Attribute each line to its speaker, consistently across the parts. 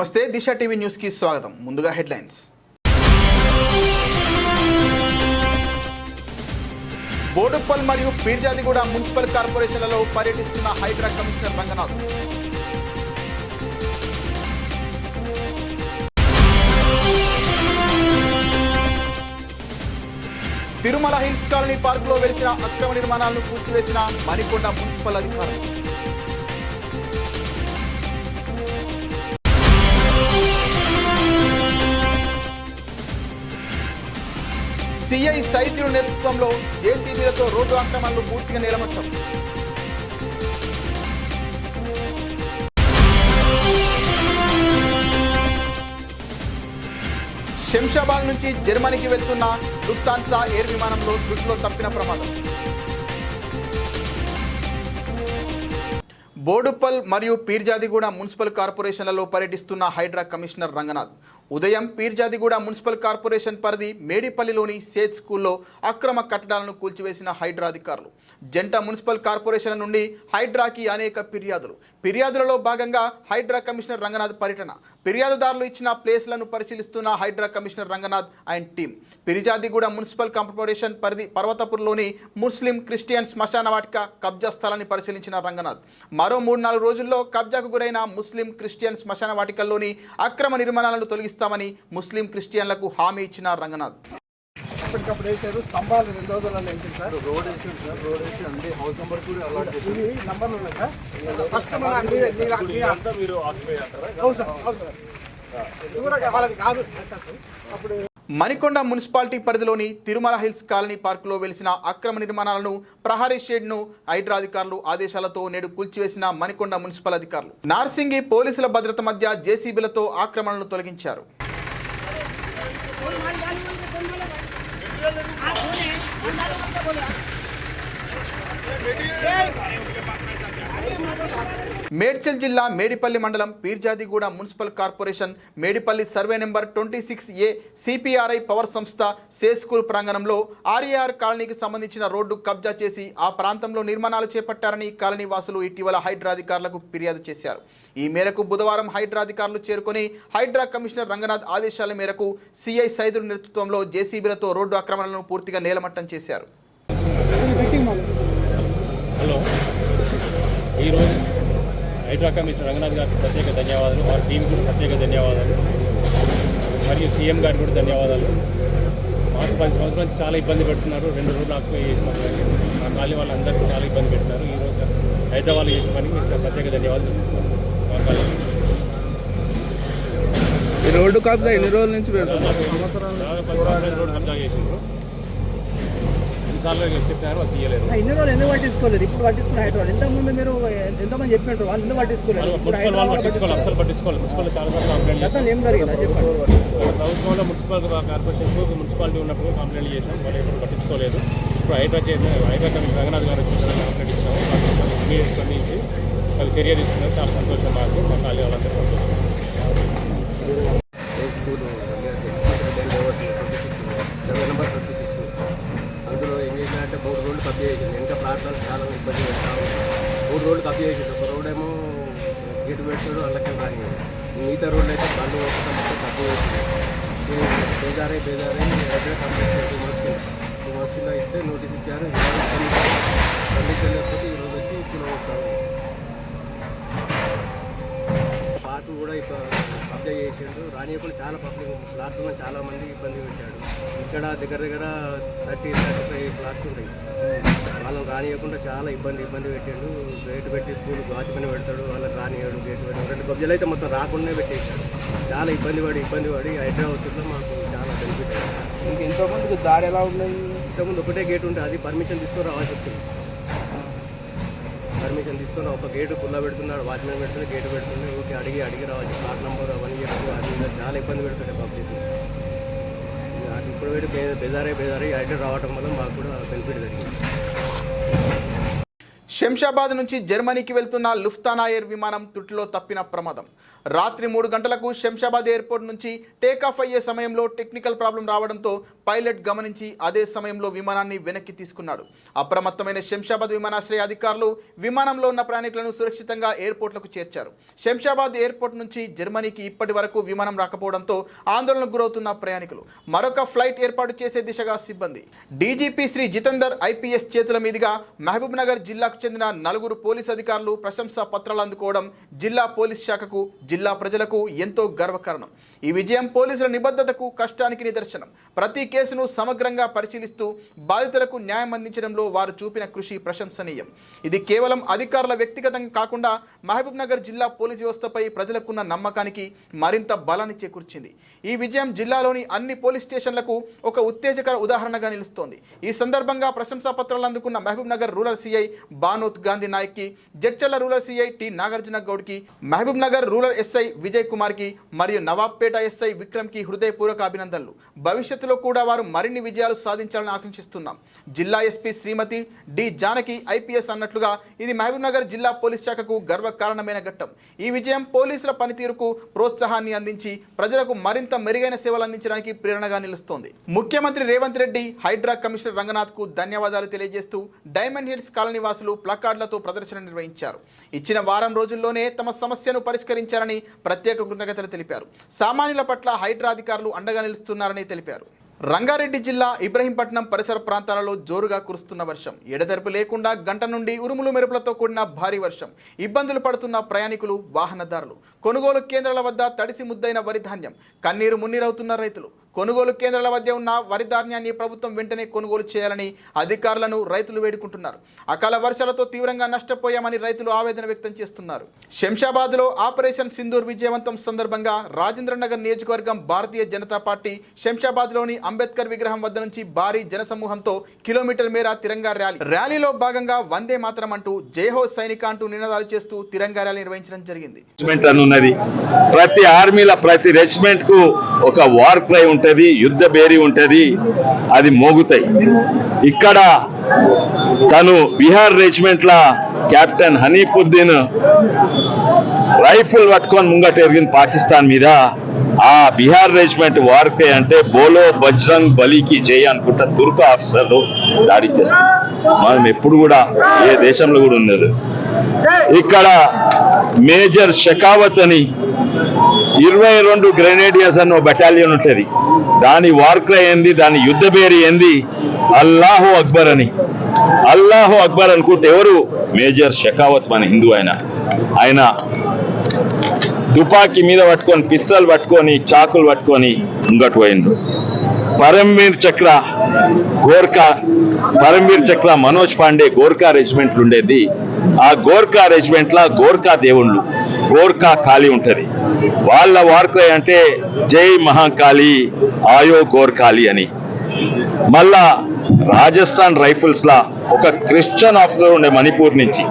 Speaker 1: నమస్తే దిశ TV news కి స్వాగతం. ముందుగా హెడ్లైన్స్. బోడుప్పల్ మరియు పీర్జాదిగూడ మున్సిపల్ కార్పొరేషన్లలో పర్యటిస్తున్న Hydraa commissioner Ranganath. Tirumala hills colony పార్కులో వెలిసిన అక్రమ నిర్మాణాలను కూల్చివేసిన మణికొండ మున్సిపల్ అధికారులు. సిఐ సైద్యుల నేతృత్వంలో జేసీబీలతో రోడ్డు ఆక్రమణలు పూర్తిగా నేలమట్టం. శంషాబాద్ నుంచి జర్మనీకి వెళ్తున్న లుఫ్తాన్సా ఎయిర్ విమానంలో త్రుటిలో తప్పిన ప్రమాదం. బోడుప్పల్ మరియు పీర్జాదిగూడ మున్సిపల్ కార్పొరేషన్లలో పర్యటిస్తున్న హైడ్రా కమిషనర్ రంగనాథ్ ఉదయం పీర్జాదిగూడ మున్సిపల్ కార్పొరేషన్ పరిధి మేడిపల్లిలోని సేత్ స్కూల్లో అక్రమ కట్టడాలను కూల్చివేసిన హైడ్రా అధికారులు. జంట మున్సిపల్ కార్పొరేషన్ల నుండి హైడ్రాకి అనేక ఫిర్యాదులలో భాగంగా హైడ్రా కమిషనర్ రంగనాథ్ పర్యటన. ఫిర్యాదుదారులు ఇచ్చిన ప్లేస్లను పరిశీలిస్తున్న Hydraa commissioner Ranganath and team Peerzadiguda municipal corporation పరిధి పర్వతపూర్లోని ముస్లిం క్రిస్టియన్ శ్మశాన వాటిక కబ్జా స్థలాన్ని పరిశీలించిన రంగనాథ్ మరో 3-4 రోజుల్లో కబ్జాకు గురైన ముస్లిం క్రిస్టియన్ శ్మశాన వాటికల్లోని అక్రమ నిర్మాణాలను తొలగిస్తామని ముస్లిం క్రిస్టియన్లకు హామీ ఇచ్చిన రంగనాథ్.
Speaker 2: అప్పటికప్పుడు వేసారు, స్తంభాలు 2 రోజులలో వేసారు సార్. రోడ్ వేసారు సార్, రోడ్ వేసి అంటే హౌస్ నెంబర్ కూడా అలాట్ చేసి నంబర్లు ఉన్నాయి సార్. ఫస్ట్ మీరు ఆక్యుపై అంటారా? అవును సార్, అవును సార్. ఇది కూడా వాళ్ళది కాదు. అప్పుడు
Speaker 1: మణికొండ మున్సిపాలిటీ పరిధిలోని తిరుమల హిల్స్ కాలనీ పార్కులో వెలిసిన అక్రమ నిర్మాణాలను ప్రహరీ షెడ్ను హైడ్రా అధికారులు ఆదేశాలతో నేడు కూల్చివేసిన మణికొండ మున్సిపల్ అధికారులు నార్సింగి పోలీసుల భద్రత మధ్య జేసీబీలతో ఆక్రమణలను తొలగించారు. మేడ్చల్ జిల్లా మేడిపల్లి మండలం Peerzadiguda municipal corporation Medipally survey number 26A CPRI power సంస్థ సే స్కూల్ ప్రాంగణంలో ఆర్ఏఆర్ కాలనీకి సంబంధించిన రోడ్డు కబ్జా చేసి ఆ ప్రాంతంలో నిర్మాణాలు చేపట్టారని కాలనీ వాసులు ఇటీవల హైడ్రా అధికారులకు ఫిర్యాదు చేశారు. ఈ మేరకు బుధవారం హైడ్రా అధికారులు చేరుకొని హైడ్రా కమిషనర్ రంగనాథ్ ఆదేశాల మేరకు సిఐ సైదుల నేతృత్వంలో జేసీబీలతో రోడ్డు ఆక్రమణలను పూర్తిగా నేలమట్టం చేశారు.
Speaker 3: ఈరోజు హైడ్రా కమిషనర్ రంగనాథ్ గారికి ప్రత్యేక ధన్యవాదాలు, వారి టీంకు ప్రత్యేక ధన్యవాదాలు, మరియు సీఎం గారికి కూడా ధన్యవాదాలు. మాకు 10 సంవత్సరాల నుంచి చాలా ఇబ్బంది పెడుతున్నారు. 2 రోజులు ఆక్యుపై చేసినారు కానీ మా కాలనీ వాళ్ళందరికీ చాలా ఇబ్బంది పెడుతున్నారు. ఈరోజు హైదరాబాద్ చేసిన పనికి ప్రత్యేక ధన్యవాదాలు. మా కాలనీ
Speaker 2: రోడ్డు కబ్జా ఎన్ని రోజుల నుంచి
Speaker 3: దాదాపు 10 సంవత్సరాల రోడ్డు కబ్జా చేసిండ్రు. చెప్పారు వాళ్ళు తీయలేదు.
Speaker 4: ఎన్ని రోజులు ఎందుకు పట్టించుకోలేదు? ఇప్పుడు పట్టించుకుని హైదరాబాద్ ఎంతమంది మీరు ఎంతమంది చెప్పినట్టు వాళ్ళు ఎందుకు పట్టించుకోలేదు?
Speaker 3: అస్సలు పట్టించుకోవాలి. మున్సిపల్ చాలా సార్లు కంప్లైంట్ చేస్తాం.
Speaker 4: ఏం జరిగింది చెప్పండి.
Speaker 3: ప్రభుత్వంలో మున్సిపల్ కార్పొరేషన్ మున్సిపాలిటీ ఉన్నప్పుడు కంప్లైంట్ చేసాం, వాళ్ళు ఎప్పుడు పట్టించుకోలేదు. ఇప్పుడు హైడ్రా కమిషనర్ రంగనాథ్ గారు వచ్చిన కంప్లైంట్ ఇచ్చాము. ఇమీడియట్ స్పందించి వాళ్ళు చర్య తీసుకున్నారు. చాలా సంతోషం మాకు, మా కాలనీ వాళ్ళందరూ సంతోషం.
Speaker 5: అందులో ఏం చేసినారంటే 3 రోడ్లు కబ్జా చేసింది. ఇంకా ప్రాంతాలు చాలా ఇబ్బంది పెడతాము. 3 రోడ్లు కబ్జా చేసింది. ఒక రోడ్ ఏమో గేటు పెడతాడు, అందులోకి రాని. మిగతా రోడ్లు అయితే బండ్లు ఒకటం మొత్తం కబ్జా చేసింది. బేజారై అయితే కంప్లీట్ 2 months కింద ఇస్తే నోటీస్ ఇచ్చారు. స్పందించలేకపోతే ఈరోజు వచ్చి ఇప్పుడు పార్టీ కూడా ఇప్పుడు కబ్జా చేసాడు. రానియకుండా చాలా పబ్లిక్ ప్లాట్స్లో చాలా మంది ఇబ్బంది పెట్టాడు. ఇక్కడ దగ్గర 30-35 ప్లాట్స్ ఉంటాయి. వాళ్ళని రానియకుండా చాలా ఇబ్బంది పెట్టాడు. గేటు పెట్టి స్కూల్ వాచ్మెన్ పెడతాడు, వాళ్ళకి రానియాడు. గేటు పెట్టి 2 కబ్జాలు అయితే మొత్తం రాకుండానే పెట్టేశాడు. చాలా ఇబ్బంది పడి హైదరాబాద్లో మాకు చాలా బెనిఫిట్ అయ్యింది.
Speaker 2: ఇంక ఎంతోమందికి దారి ఎలా ఉన్నాయి?
Speaker 5: ఇంతకుముందు ఒకటే గేట్ ఉంటుంది, అది పర్మిషన్ తీసుకొని రావాల్సి వస్తుంది. పర్మిషన్ తీసుకొని ఒక గేటు పుల్ల పెడుతున్నాడు, వాచ్మెన్ పెడుతుంది, గేటు పెడుతుంది. ఓకే అడిగి రావాలి. ప్లాట్ నెంబర్ అవన్నీ చెప్పి అది చాలా ఇబ్బంది పెడుతుండే పబ్లిక్. ఇప్పుడు పెట్టి బేజారై హైడ్రా రావడం వల్ల మాకు కూడా బెనిఫిట్ జరిగింది.
Speaker 1: శంషాబాద్ నుంచి జర్మనీకి వెళ్తున్న లుఫ్తానా ఎయిర్ విమానం త్రుటిలో తప్పిన ప్రమాదం. రాత్రి 3 గంటలకు శంషాబాద్ ఎయిర్పోర్ట్ నుంచి టేకాఫ్ అయ్యే సమయంలో టెక్నికల్ ప్రాబ్లం రావడంతో పైలట్ గమనించి అదే సమయంలో విమానాన్ని వెనక్కి తీసుకున్నాడు. అప్రమత్తమైన శంషాబాద్ విమానాశ్రయ అధికారులు విమానంలో ఉన్న ప్రయాణికులను సురక్షితంగా ఎయిర్పోర్ట్లకు చేర్చారు. శంషాబాద్ ఎయిర్పోర్ట్ నుంచి జర్మనీకి ఇప్పటి వరకు విమానం రాకపోవడంతో ఆందోళనకు గురవుతున్న ప్రయాణికులు మరొక ఫ్లైట్ ఏర్పాటు చేసే దిశగా సిబ్బంది. డీజీపీ శ్రీ జితేందర్ ఐపీఎస్ చేతుల మీదుగా మహబూబ్ నగర్ జిల్లాకు చెందిన 4 పోలీసు అధికారులు ప్రశంసా పత్రాలు అందుకోవడం జిల్లా పోలీస్ శాఖకు, జిల్లా ప్రజలకు ఎంతో గర్వకారణం. ఈ విజయం పోలీసుల నిబద్ధతకు, కష్టానికి నిదర్శనం. ప్రతి కేసును సమగ్రంగా పరిశీలిస్తూ బాధితులకు న్యాయం అందించడంలో వారు చూపిన కృషి ప్రశంసనీయం. ఇది కేవలం అధికారుల వ్యక్తిగతంగా కాకుండా మహబూబ్ నగర్ జిల్లా పోలీస్ వ్యవస్థపై ప్రజలకున్న నమ్మకానికి మరింత బలాన్ని చేకూర్చింది. ఈ విజయం జిల్లాలోని అన్ని పోలీస్ స్టేషన్లకు ఒక ఉత్తేజకర ఉదాహరణగా నిలుస్తోంది. ఈ సందర్భంగా ప్రశంసా పత్రాలు అందుకున్న మహబూబ్ నగర్ రూరల్ సిఐ బానోత్ గాంధీ నాయక్కి, Jadcherla rural CI T Nagarjuna గౌడ్కి, మహబూబ్ నగర్ రూరల్ ఎస్ఐ విజయ్ కుమార్కి మరియు నవాబ్పేట ఎస్ఐ విక్రమ్కి హృదయపూర్వక అభినందనలు. భవిష్యత్తులో కూడా వారు మరిన్ని విజయాలు సాధించాలని ఆకాంక్షిస్తున్నాం. జిల్లా ఎస్పీ శ్రీమతి డి జానకి ఐపీఎస్ అన్నట్లుగా ఇది మహబూబ్ నగర్ జిల్లా పోలీస్ శాఖకు గర్వకారణమైన ఘట్టం. ఈ విజయం పోలీసుల పనితీరుకు ప్రోత్సాహాన్ని అందించి ప్రజలకు మరింత మెరుగైన సేవలు అందించడానికి ప్రేరణగా నిలుస్తోంది. ముఖ్యమంత్రి రేవంత్ రెడ్డి హైడ్రా కమిషనర్ రంగనాథ్కు ధన్యవాదాలు తెలియజేస్తూ డైమండ్ హిల్స్ కాలనీ వాసులు ప్లకార్డులతో ప్రదర్శన నిర్వహించారు. ఇచ్చిన వారం రోజుల్లోనే తమ సమస్యను పరిష్కరించారని ప్రత్యేక కృతజ్ఞతలు తెలిపారు. సామాన్యుల పట్ల హైడ్రా అధికారులు అండగా నిలుస్తున్నారని తెలిపారు. రంగారెడ్డి జిల్లా ఇబ్రహీంపట్నం పరిసర ప్రాంతాలలో జోరుగా కురుస్తున్న వర్షం, ఎడతెరపు లేకుండా గంట నుండి ఉరుములు మెరుపులతో కూడిన భారీ వర్షం. ఇబ్బందులు పడుతున్న ప్రయాణికులు, వాహనదారులు. కొనుగోలు కేంద్రాల వద్ద తడిసి ముద్దైన వరి ధాన్యం, కన్నీరు మున్నీరవుతున్న రైతులు. కొనుగోలు కేంద్రాల వద్ద ఉన్న వరి ధాన్యాన్ని ప్రభుత్వం వెంటనే కొనుగోలు చేయాలని అధికారులను రైతులు వేడుకుంటున్నారు. అకాల వర్షాలతో తీవ్రంగా నష్టపోయామని రైతులు ఆవేదన వ్యక్తం చేస్తున్నారు. శంషాబాద్లో ఆపరేషన్ సింధూర్ విజయవంతం సందర్భంగా రాజేంద్రనగర్ నియోజకవర్గం భారతీయ జనతా పార్టీ శంషాబాద్లోని అంబేద్కర్ విగ్రహం వద్ద నుంచి భారీ జనసమూహంతో కిలోమీటర్ మేర తిరంగా ర్యాలీలో భాగంగా వందే మాతరం అంటూ జయహో సైనిక అంటూ నినాదాలు చేస్తూ తిరంగా ర్యాలీ నిర్వహించడం జరిగింది.
Speaker 6: ప్రతి ఆర్మీల ప్రతి రెజిమెంట్ కు ఒక వార్ క్రై ఉంటది, యుద్ధ బేరీ ఉంటది, అది మోగుతాయి. ఇక్కడ తను బిహార్ రెజిమెంట్ లా కెప్టెన్ హనీఫుద్దీన్ రైఫిల్ పట్టుకొని ముంగట ఎరిగిన పాకిస్తాన్ మీద. ఆ బిహార్ రెజిమెంట్ వార్ క్రై అంటే బోలో బజరంగ్ బలికి జై అనుకుంటా తుర్క్ ఆఫీసర్లు దాడి చేస్తారు. మనం ఎప్పుడు కూడా ఏ దేశంలో కూడా ఉన్నది. ఇక్కడ మేజర్ షెకావత్ అని 22 గ్రెనేడియర్స్ అన్న బెటాలియన్ ఉంటుంది. దాని వార్ క్రై ఏంది, దాని యుద్ధ బేరీ ఏంది, అల్లాహు అక్బర్ అని. అల్లాహు అక్బర్ అనుకుంటే ఎవరు? మేజర్ షెకావత్ మన హిందూ. ఆయన తుపాకీ మీద పట్టుకొని, పిస్తల్ పట్టుకొని, చాకులు పట్టుకొని ముంగటు పోయిండు. పరమ్వీర్ చక్ర మనోజ్ పాండే గోర్ఖా రెజిమెంట్లు ఉండేది. ఆ గోర్ఖా రెజిమెంట్ లా గోర్ఖా దేవుళ్ళు, గోర్ఖా కాళీ ఉంటది. వాళ్ళ వార్క్రై అంటే జై మహాకాళి ఆయో గోర్ఖాలి అని. మళ్ళా రాజస్థాన్ రైఫిల్స్ లా ఒక క్రిస్టియన్ ఆఫీసర్ ఉండే మణిపూర్ నుంచి,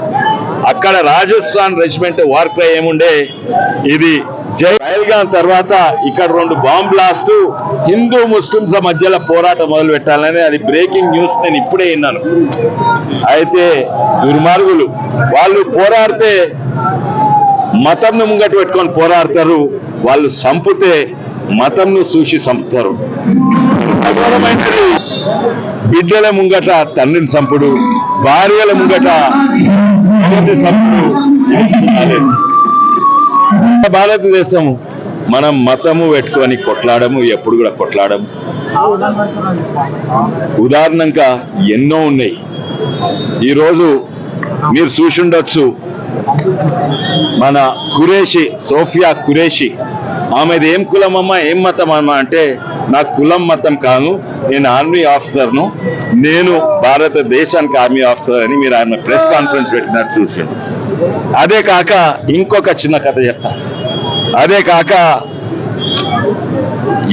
Speaker 6: అక్కడ రాజస్థాన్ రెజిమెంట్ వార్క్రై ఏముండే, ఇది జై. పహల్గాం తర్వాత ఇక్కడ 2 బాంబ్ బ్లాస్ట్, హిందూ ముస్లింల మధ్యలో పోరాటం మొదలు పెట్టాలని, అది బ్రేకింగ్ న్యూస్ నేను ఇప్పుడే విన్నాను. అయితే దుర్మార్గులు వాళ్ళు పోరాడితే మతంను ముంగట పెట్టుకొని పోరాడతారు, వాళ్ళు సంపుతే మతంను చూసి సంపుతారు. బిడ్డల ముంగట తండ్రిని సంపుడు, భార్యల ముంగట సంపుడు. భారతదేశం మనం మతము పెట్టుకొని కొట్లాడము, ఎప్పుడు కూడా కొట్లాడము. ఉదాహరణంగా ఎన్నో ఉన్నాయి. ఈరోజు మీరు చూసి ఉండొచ్చు, మన కురేషి, సోఫియా కురేషి, ఆమెది ఏం కులం అమ్మా, ఏం మతం అమ్మా అంటే, నా కులం మతం కాను, నేను ఆర్మీ ఆఫీసర్ను, నేను భారతదేశానికి ఆర్మీ ఆఫీసర్ అని మీరు ఆయన ప్రెస్ కాన్ఫరెన్స్ పెట్టినట్టు చూసిండు. అదే కాక ఇంకొక చిన్న కథ చెప్తా. అదే కాక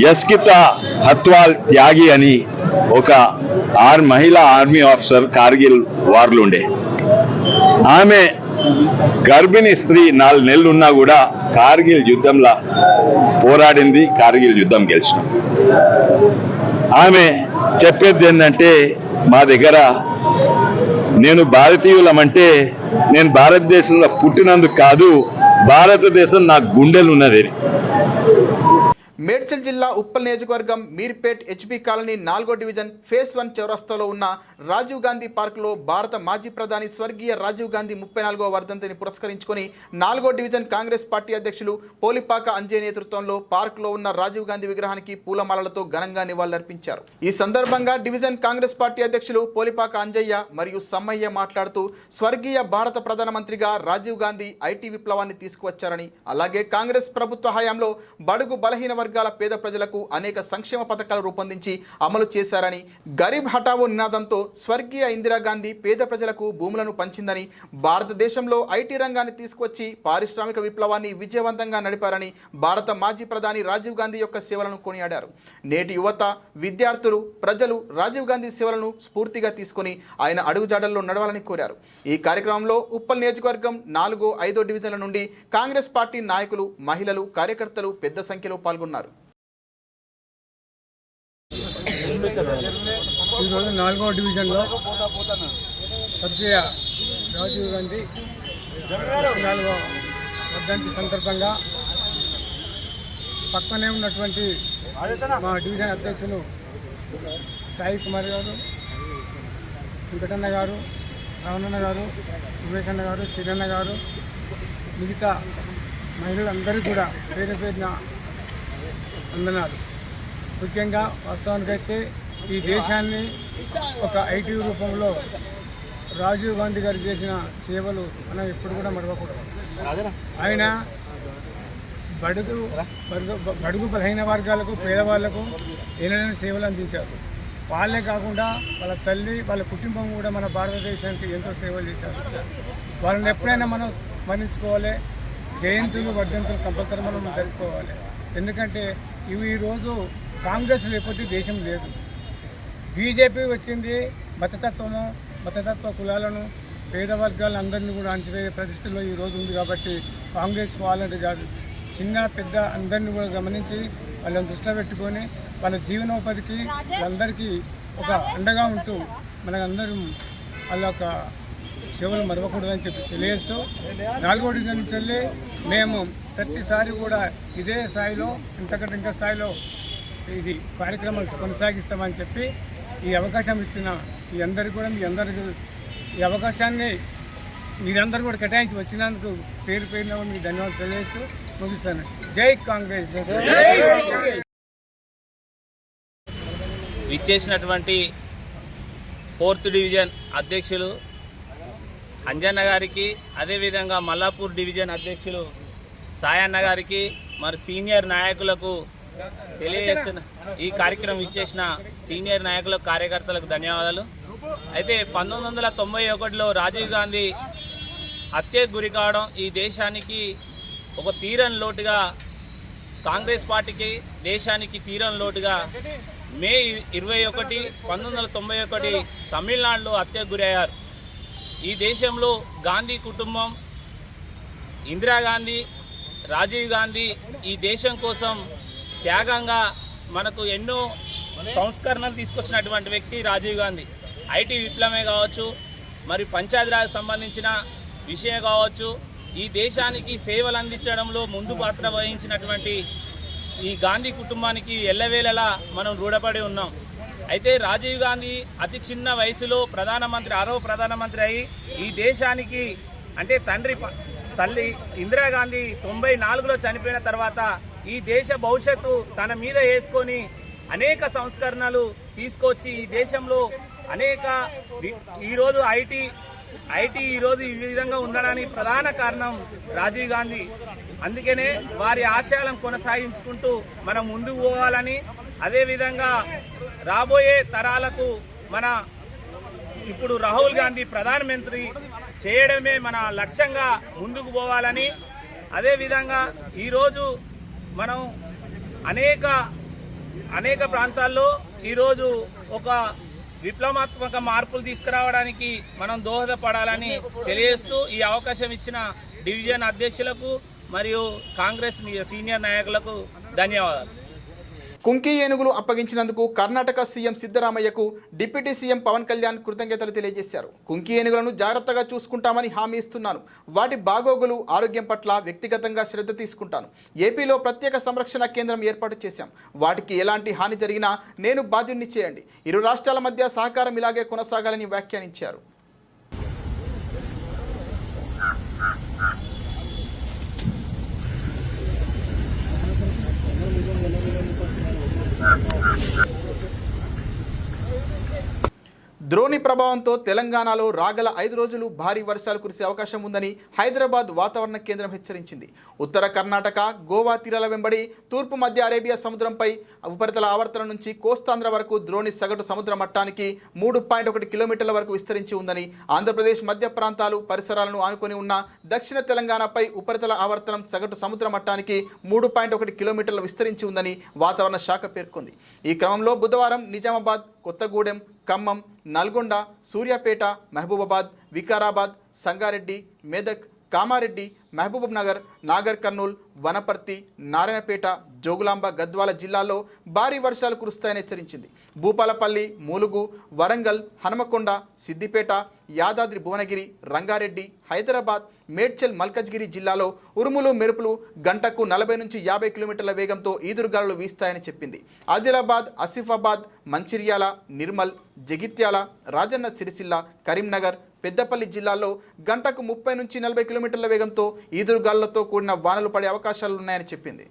Speaker 6: యస్కితా హత్వాల్ త్యాగి అని ఒక మహిళా ఆర్మీ ఆఫీసర్ కార్గిల్ వార్లు ఉండే. ఆమె గర్భిణీ స్త్రీ 4 నెలలు ఉన్నా కూడా కార్గిల్ యుద్ధంలో పోరాడింది, కార్గిల్ యుద్ధం గెలిచినాం. ఆమె చెప్పేది ఏంటంటే, మా దగ్గర నేను భారతీయులమంటే నేను భారతదేశంలో పుట్టినందుకు కాదు, భారతదేశం నా గుండెలు ఉన్నది.
Speaker 1: మేడ్చల్ జిల్లా ఉప్పల్ నియోజకవర్గం మీర్పేట్ హెచ్బీ కాలనీ 4వ డివిజన్ ఫేజ్ 1 చౌరస్తాలో ఉన్న రాజీవ్ గాంధీ పార్కులో భారత మాజీ ప్రధాని స్వర్గీయ రాజీవ్ గాంధీ 34వ వర్ధంతిని పురస్కరించుకొని 4వ డివిజన్ కాంగ్రెస్ పార్టీ అధ్యక్షులు పోలిపాక అంజయ్ నేతృత్వంలో పార్కులో ఉన్న రాజీవ్ గాంధీ విగ్రహానికి పూలమాలలతో ఘనంగా నివాళులర్పించారు. ఈ సందర్భంగా డివిజన్ కాంగ్రెస్ పార్టీ అధ్యక్షులు పోలిపాక అంజయ్య మరియు సమ్మయ్య మాట్లాడుతూ స్వర్గీయ భారత ప్రధానమంత్రిగా రాజీవ్ గాంధీ ఐటీ విప్లవాన్ని తీసుకువచ్చారని, అలాగే కాంగ్రెస్ ప్రభుత్వ హయాంలో బడుగు బలహీన వర్గాల పేద ప్రజలకు అనేక సంక్షేమ పథకాలు రూపొందించి అమలు చేశారని, గరీబ్ హఠావో నినాదంతో స్వర్గీయ ఇందిరాగాంధీ పేద ప్రజలకు భూములను పంచిందని, భారతదేశంలో ఐటీ రంగాన్ని తీసుకొచ్చి పారిశ్రామిక విప్లవాన్ని విజయవంతంగా నడిపారని భారత మాజీ ప్రధాని రాజీవ్ గాంధీ యొక్క సేవలను కొనియాడారు. నేటి యువత, విద్యార్థులు, ప్రజలు రాజీవ్ గాంధీ సేవలను స్ఫూర్తిగా తీసుకొని ఆయన అడుగుజాడల్లో నడవాలని కోరారు. ఈ కార్యక్రమంలో ఉప్పల్ నియోజకవర్గం 4, 5 డివిజన్ల నుండి కాంగ్రెస్ పార్టీ నాయకులు, మహిళలు, కార్యకర్తలు పెద్ద సంఖ్యలో పాల్గొన్నారు.
Speaker 2: ఈరోజు 4వ డివిజన్లో స్వర్గీయ రాజీవ్ గాంధీ 4వ వర్ధంతి సందర్భంగా పక్కనే ఉన్నటువంటి మా డివిజన్ అధ్యక్షులు సాయి కుమార్ గారు, వెంకటన్న గారు, రావణన్న గారు, ఉమేష్ అన్న గారు, శ్రీరన్న గారు, మిగతా మహిళలందరికీ కూడా పేరు పేరున వందనాలు. ముఖ్యంగా వాస్తవానికైతే ఈ దేశాన్ని ఒక ఐటీ రూపంలో రాజీవ్ గాంధీ గారు చేసిన సేవలు మనం ఎప్పుడు కూడా మరవకూడదు. ఆయన బడుగు బలహీన వర్గాలకు, పేదవాళ్లకు ఏదైనా సేవలు అందించారు. వాళ్ళే కాకుండా వాళ్ళ తల్లి, వాళ్ళ కుటుంబం కూడా మన భారతదేశానికి ఎంతో సేవలు చేశారు. వాళ్ళని ఎప్పుడైనా మనం స్మరించుకోవాలి. జయంతులు, వర్ధంతులు కంపల్సరీ మనం జరుపుకోవాలి. ఎందుకంటే ఇవి ఈరోజు కాంగ్రెస్ లేకపోతే దేశం లేదు. బీజేపీ వచ్చింది మతతత్వ కులాలను, పేద వర్గాలను అందరినీ కూడా అణచివేసే పరిస్థితుల్లో ఈరోజు ఉంది. కాబట్టి కాంగ్రెస్ వాళ్ళంటే కాదు, చిన్న పెద్ద అందరినీ కూడా గమనించి వాళ్ళని దృష్టిలో పెట్టుకొని వాళ్ళ జీవనోపాధికి వాళ్ళందరికీ ఒక అండగా ఉంటూ మనకందరం వాళ్ళ యొక్క సేవలు మరవకూడదని చెప్పి తెలియజేస్తూ 4వ డివిజన్ నుంచి మేము ప్రతిసారి కూడా ఇదే స్థాయిలో ఇంతకంటే ఇంకా స్థాయిలో ఇది కార్యక్రమాలు కొనసాగిస్తామని చెప్పి ఈ అవకాశం ఇచ్చిన మీ అందరికీ కూడా ఈ అవకాశాన్ని మీరందరూ కూడా కేటాయించి వచ్చినందుకు పేరు పేరున మీకు ధన్యవాదాలు తెలియజేస్తూ ముగిస్తాను. జై కాంగ్రెస్.
Speaker 7: ఇచ్చేసినటువంటి 4th డివిజన్ అధ్యక్షులు అంజన్న గారికి, అదేవిధంగా మల్లాపూర్ డివిజన్ అధ్యక్షులు సాయన్న గారికి, మరి సీనియర్ నాయకులకు తెలియజేస్తున్న ఈ కార్యక్రమం ఇచ్చేసిన సీనియర్ నాయకులకు, కార్యకర్తలకు ధన్యవాదాలు. అయితే 1991లో రాజీవ్ గాంధీ హత్యకు గురి కావడం ఈ దేశానికి ఒక తీరని లోటుగా, కాంగ్రెస్ పార్టీకి దేశానికి తీరని లోటుగా మే 21, 1991 తమిళనాడులో హత్యకు గురయ్యారు. ఈ దేశంలో గాంధీ కుటుంబం, ఇందిరాగాంధీ, రాజీవ్ గాంధీ ఈ దేశం కోసం త్యాగంగా మనకు ఎన్నో సంస్కరణలు తీసుకొచ్చినటువంటి వ్యక్తి రాజీవ్ గాంధీ. ఐటీ విప్లవమే కావచ్చు, మరి పంచాయతీరాజ్ సంబంధించిన విషయం కావచ్చు, ఈ దేశానికి సేవలు అందించడంలో ముందు పాత్ర వహించినటువంటి ఈ గాంధీ కుటుంబానికి ఎల్లవేళలా మనం రుణపడి ఉన్నాం. అయితే రాజీవ్ గాంధీ అతి చిన్న వయసులో ప్రధానమంత్రి, 6వ ప్రధానమంత్రి అయి ఈ దేశానికి అంటే తల్లి ఇందిరాగాంధీ 94లో చనిపోయిన తర్వాత ఈ దేశ భవిష్యత్తు తన మీద వేసుకొని అనేక సంస్కరణలు తీసుకొచ్చి ఈ దేశంలో అనేక ఈరోజు ఐటీ ఈరోజు ఈ విధంగా ఉండడానికి ప్రధాన కారణం రాజీవ్ గాంధీ. అందుకనే వారి ఆశయాలను కొనసాగించుకుంటూ మనం ముందుకు పోవాలని, అదేవిధంగా రాబోయే తరాలకు మన ఇప్పుడు రాహుల్ గాంధీ ప్రధానమంత్రి చేయడమే మన లక్ష్యంగా ముందుకు పోవాలని, అదేవిధంగా ఈరోజు మనం అనేక ప్రాంతాల్లో ఈరోజు ఒక విప్లవాత్మక మార్పులు తీసుకురావడానికి మనం దోహదపడాలని తెలియజేస్తూ ఈ అవకాశం ఇచ్చిన డివిజన్ అధ్యక్షులకు మరియు కాంగ్రెస్ సీనియర్ నాయకులకు ధన్యవాదాలు.
Speaker 1: కుంకి ఏనుగులు అప్పగించినందుకు కర్ణాటక సీఎం సిద్ధరామయ్యకు డిప్యూటీ సీఎం పవన్ కళ్యాణ్ కృతజ్ఞతలు తెలియజేశారు. కుంకి ఏనుగులను జాగ్రత్తగా చూసుకుంటామని హామీ ఇస్తున్నాను. వాటి బాగోగులు ఆరోగ్యం పట్ల వ్యక్తిగతంగా శ్రద్ధ తీసుకుంటాను. ఏపీలో ప్రత్యేక సంరక్షణ కేంద్రం ఏర్పాటు చేశాం. వాటికి ఎలాంటి హాని జరిగినా నేను బాధ్యుణ్ణి చేయండి. ఇరు రాష్ట్రాల మధ్య సహకారం ఇలాగే కొనసాగాలని వ్యాఖ్యానించారు. ద్రోణి ప్రభావంతో తెలంగాణలో రాగల 5 రోజులు భారీ వర్షాలు కురిసే అవకాశం ఉందని హైదరాబాద్ వాతావరణ కేంద్రం హెచ్చరించింది. ఉత్తర కర్ణాటక, గోవా తీరాల వెంబడి తూర్పు మధ్య అరేబియా సముద్రంపై ఉపరితల ఆవర్తనం నుంచి కోస్తాంధ్ర వరకు ద్రోణి సగటు సముద్ర మట్టానికి 3.1 కిలోమీటర్ల వరకు విస్తరించి ఉందని, ఆంధ్రప్రదేశ్ మధ్య ప్రాంతాలు పరిసరాలను ఆనుకొని ఉన్న దక్షిణ తెలంగాణపై ఉపరితల ఆవర్తనం సగటు సముద్ర మట్టానికి 3.1 కిలోమీటర్లు విస్తరించి ఉందని వాతావరణ శాఖ పేర్కొంది. ఈ క్రమంలో బుధవారం నిజామాబాద్, కొత్తగూడెం, ఖమ్మం, నల్గొండ, సూర్యాపేట, మహబూబాబాద్, వికారాబాద్, సంగారెడ్డి, మెదక్, కామారెడ్డి, మహబూబ్ నగర్, నాగర్ కర్నూల్, వనపర్తి, నారాయణపేట, జోగులాంబ, గద్వాల జిల్లాల్లో భారీ వర్షాలు కురుస్తాయని హెచ్చరించింది. భూపాలపల్లి, ములుగు, వరంగల్, హనుమకొండ, సిద్దిపేట, యాదాద్రి భువనగిరి, రంగారెడ్డి, హైదరాబాద్, మేడ్చల్, మల్కజ్గిరి జిల్లాలో ఉరుములు మెరుపులు గంటకు 40 నుంచి 50 కిలోమీటర్ల వేగంతో ఈదురుగాలులు వీస్తాయని చెప్పింది. ఆదిలాబాద్, ఆసిఫాబాద్, మంచిర్యాల, నిర్మల్, జగిత్యాల, రాజన్న సిరిసిల్ల, కరీంనగర్, పెద్దపల్లి జిల్లాల్లో గంటకు 30 నుంచి 40 కిలోమీటర్ల వేగంతో ఈదురుగాలులతో కూడిన వానలు పడే అవకాశాలున్నాయని చెప్పింది.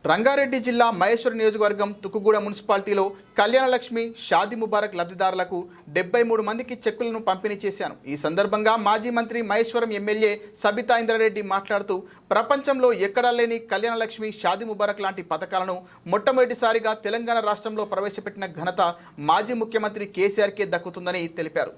Speaker 1: రంగారెడ్డి జిల్లా మహేశ్వరం నియోజకవర్గం తుక్కుగూడ మున్సిపాలిటీలో కళ్యాణలక్ష్మి, షాదీ ముబారక్ లబ్ధిదారులకు 73 మందికి చెక్కులను పంపిణీ చేశాను. ఈ సందర్భంగా మాజీ మంత్రి మహేశ్వరం ఎమ్మెల్యే సబితా ఇంద్రారెడ్డి మాట్లాడుతూ ప్రపంచంలో ఎక్కడా లేని కళ్యాణలక్ష్మి, షాదీ ముబారక్ లాంటి పథకాలను మొట్టమొదటిసారిగా తెలంగాణ రాష్ట్రంలో ప్రవేశపెట్టిన ఘనత మాజీ ముఖ్యమంత్రి కేసీఆర్కే దక్కుతుందని తెలిపారు.